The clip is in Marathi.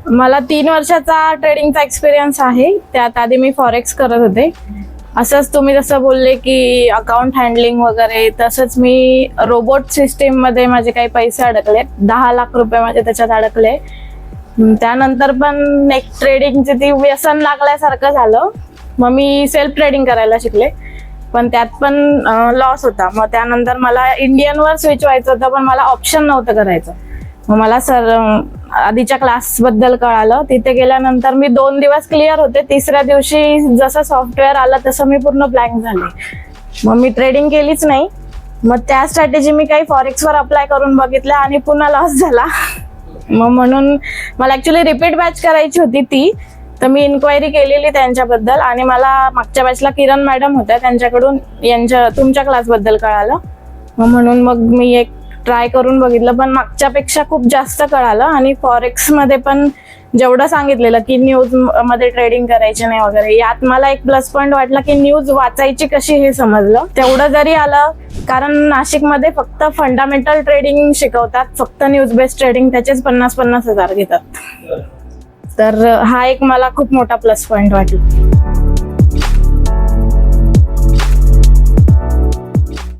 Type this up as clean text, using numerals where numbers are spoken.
मला 3 वर्षाचा ट्रेडिंगचा एक्सपिरियन्स आहे. त्यात आधी मी फॉरेक्स करत होते. असंच तुम्ही जसं बोलले की अकाउंट हँडलिंग वगैरे, तसंच मी रोबोट सिस्टीम मध्ये माझे काही पैसे अडकले. 10 लाख रुपये माझे त्याच्यात अडकले. त्यानंतर पण एक ट्रेडिंगची ती व्यसन लागल्यासारखं झालं. मग मी सेल्फ ट्रेडिंग करायला शिकले, पण त्यात पण लॉस होता. मग त्यानंतर मला इंडियनवर स्विच व्हायचं होतं, पण मला ऑप्शन नव्हतं करायचं. मग मला आधीच्या क्लासबद्दल कळालं. तिथे गेल्यानंतर मी 2 दिवस क्लिअर होते. तिसऱ्या दिवशी जसं सॉफ्टवेअर आलं तसं मी पूर्ण ब्लँक झाले. मग मी ट्रेडिंग केलीच नाही. मग त्या स्ट्रॅटेजी मी काही फॉरेक्सवर अप्लाय करून बघितल्या आणि पुन्हा लॉस झाला. मग म्हणून मला ऍक्च्युली रिपीट बॅच करायची होती ती. तर मी इन्क्वायरी केलेली त्यांच्याबद्दल आणि मला मागच्या बॅचला किरण मॅडम होत्या, त्यांच्याकडून तुमच्या क्लासबद्दल कळालं. म्हणून मग मी एक ट्राय करून बघितलं, पण मागच्यापेक्षा खूप जास्त कळालं. आणि फॉरेक्स मध्ये पण जेवढं सांगितलेलं की न्यूज मध्ये ट्रेडिंग करायची नाही वगैरे, यात मला एक प्लस पॉईंट वाटला की न्यूज वाचायची कशी हे समजलं. तेवढं जरी आलं, कारण नाशिकमध्ये फक्त फंडामेंटल ट्रेडिंग शिकवतात, फक्त न्यूज बेस्ड ट्रेडिंग त्याचेच 50,000 घेतात. तर हा एक मला खूप मोठा प्लस पॉईंट वाटला.